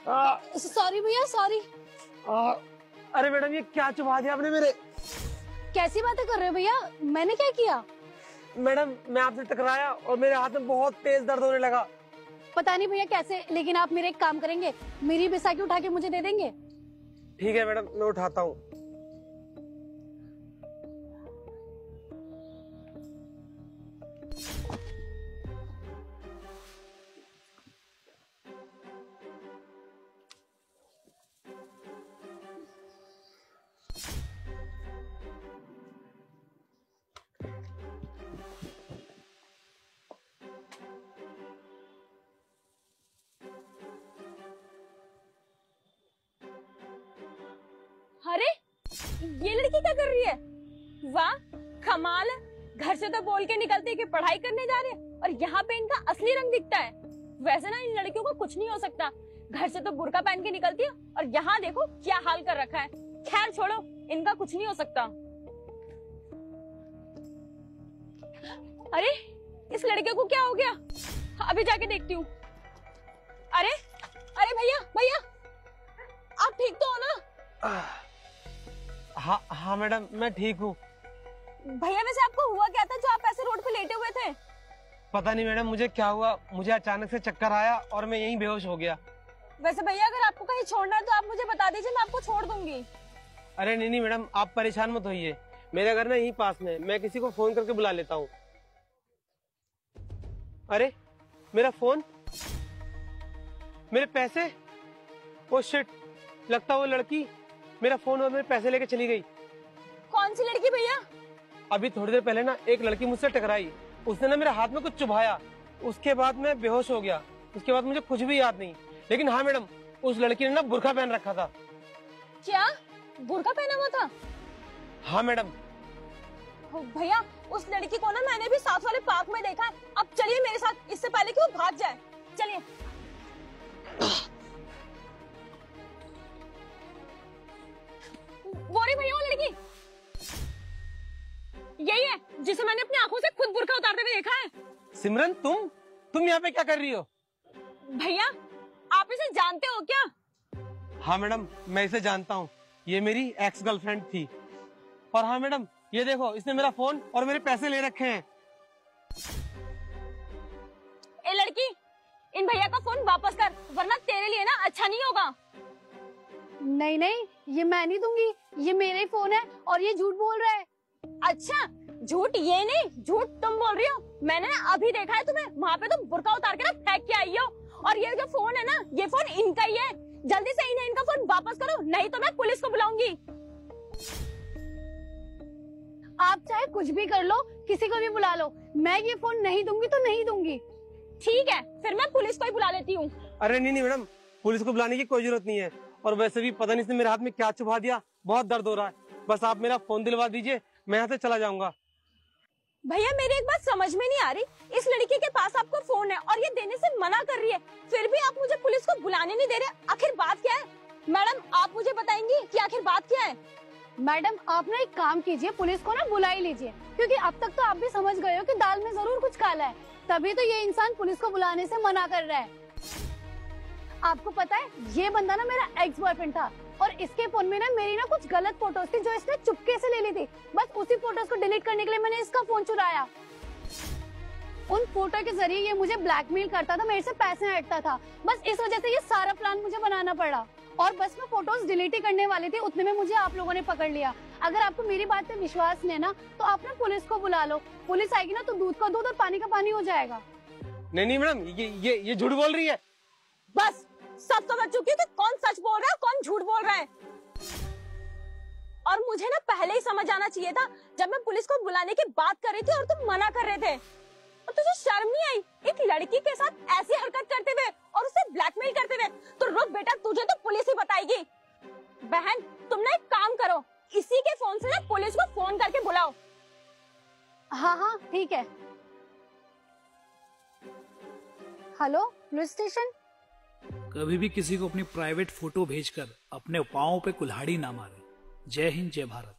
Sorry भैया, sorry. अरे madam ये क्या चुभा दिया आपने मेरे? कैसी बातें कर रहे हो भैया, मैंने क्या किया? मैडम मैं आपसे टकराया और मेरे हाथ में बहुत तेज दर्द होने लगा। पता नहीं भैया कैसे, लेकिन आप मेरे एक काम करेंगे, मेरी बैसाखी उठा के मुझे दे देंगे? ठीक है मैडम, मैं उठाता हूँ। अरे ये लड़की क्या कर रही है? वाह कमाल है, घर से तो बोल के निकलती है कि पढ़ाई करने जा रही है और यहाँ पे इनका असली रंग दिखता है। वैसे ना इन लड़कियों को कुछ नहीं हो सकता, घर से तो बुर्का पहन के निकलती है और यहाँ देखो क्या हाल कर रखा है। खैर छोड़ो, इनका कुछ नहीं हो सकता। अरे इस लड़के को क्या हो गया? अभी जाके देखती हूँ। अरे अरे भैया भैया, आप ठीक तो हो ना? हाँ मैडम मैं ठीक हूँ। भैया वैसे आपको हुआ क्या था जो आप ऐसे रोड पे लेटे हुए थे? पता नहीं मैडम मुझे क्या हुआ, मुझे अचानक से चक्कर आया और मैं यहीं बेहोश हो गया। वैसे भैया अगर आपको कहीं छोड़ना है तो आप मुझे बता दीजिए, मैं आपको छोड़ दूंगी। अरे नहीं मैडम आप परेशान मत होइए, मेरा घर ना यहीं पास में है, मैं किसी को फोन करके बुला लेता हूँ। अरे मेरा फोन, मेरे पैसे, ओ शिट, लगता वो लड़की मेरा फोन और मेरे पैसे लेके चली गई। कौन सी लड़की भैया? अभी थोड़ी देर पहले ना एक लड़की मुझसे टकराई, उसने ना मेरे हाथ में कुछ चुभाया, उसके बाद मैं बेहोश हो गया। उसके बाद मुझे कुछ भी याद नहीं, लेकिन हाँ मैडम उस लड़की ने ना बुर्का पहन रखा था। क्या बुर्का पहना हुआ था? हाँ मैडम। भैया उस लड़की को ना मैंने भी साथ वाले पार्क में देखा है। अब चलिए मेरे साथ, इससे पहले कि वो भाग जाए। चलिए। वो रही भैया वो लड़की, यही है जिसे मैंने अपनी आंखों से खुद बुर्का उतारते हुए देखा है। सिमरन तुम यहाँ पे क्या कर रही हो? भैया आप इसे जानते हो क्या? हाँ मैडम मैं इसे जानता हूँ, ये मेरी एक्स गर्लफ्रेंड थी। और हाँ मैडम ये देखो, इसने मेरा फोन और मेरे पैसे ले रखे हैं। ए लड़की, इन भैया का फोन वापस कर, वरना तेरे लिए ना अच्छा नहीं होगा। नहीं नहीं, ये मैं नहीं दूंगी, ये मेरा ही फोन है और ये झूठ बोल रहा है। अच्छा झूठ ये नहीं, झूठ तुम बोल रही हो। मैंने ना अभी देखा है तुम्हें, वहाँ पे तुम बुर्का उतार के ना फेंक के आई हो। और ये जो फोन है ना, ये फोन इनका ही है। जल्दी से इन्हें इनका फोन वापस करो, नहीं तो मैं पुलिस को बुलाऊंगी। आप चाहे कुछ भी कर लो, किसी को भी बुला लो, मैं ये फोन नहीं दूंगी तो नहीं दूंगी। ठीक है फिर मैं पुलिस को ही बुला लेती हूँ। अरे नहीं मैडम, पुलिस को बुलाने की कोई जरूरत नहीं है। और वैसे भी पता नहीं इसने मेरे हाथ में क्या चुभा दिया, बहुत दर्द हो रहा है। बस आप मेरा फोन दिलवा दीजिए, मैं यहाँ से चला जाऊंगा। भैया मेरी एक बात समझ में नहीं आ रही, इस लड़की के पास आपका फोन है और ये देने से मना कर रही है, फिर भी आप मुझे पुलिस को बुलाने नहीं दे रहे। आखिर बात क्या है? मैडम आप मुझे बताएंगी कि आखिर बात क्या है? मैडम आप ना एक काम कीजिए, पुलिस को ना बुला ही लीजिए, क्योंकि अब तक तो आप भी समझ गए हो कि दाल में जरूर कुछ काला है, तभी तो ये इंसान पुलिस को बुलाने से मना कर रहा है। आपको पता है ये बंदा ना मेरा एक्स बॉयफ्रेंड था और इसके फोन में ना मेरी ना कुछ गलत फोटोज थी जो इसने चुपके से ले ली थी। बस उसी फोटोज को डिलीट करने के लिए मैंने इसका फोन चुराया। उन फोटो के जरिए ये मुझे ब्लैकमेल करता था, मेरे से पैसे हटता था। बस इस वजह से ये सारा प्लान मुझे बनाना पड़ा और बस मैं फोटोज डिलीट ही करने वाली थी, उतने में मुझे आप लोगों ने पकड़ लिया। अगर आपको मेरी बात पे विश्वास नहीं है ना तो आप ना पुलिस को बुला लो, पुलिस आएगी ना तो दूध का दूध और पानी का पानी हो जाएगा। नहीं मैडम ये झूठ बोल रही है। बस सब समझ चुकी है कि कौन सच बोल रहा है कौन झूठ बोल रहा है। और मुझे ना पहले ही समझ आना चाहिए था जब मैं पुलिस को बुलाने की बात कर रही थी और तुम मना कर रहे थे। और तुझे शर्म नहीं आई एक लड़की के साथ ऐसी हरकत करते हुए और उसे ब्लैकमेल करते हुए? तो रुक बेटा, तुझे तो पुलिस ही बताएगी। बहन तुम ना एक काम करो, इसी के फोन से ना पुलिस को फोन करके बुलाओ। हाँ ठीक है। Hello police station. कभी भी किसी को अपनी प्राइवेट फोटो भेजकर अपने पांव पे कुल्हाड़ी ना मारे। जय हिंद जय भारत।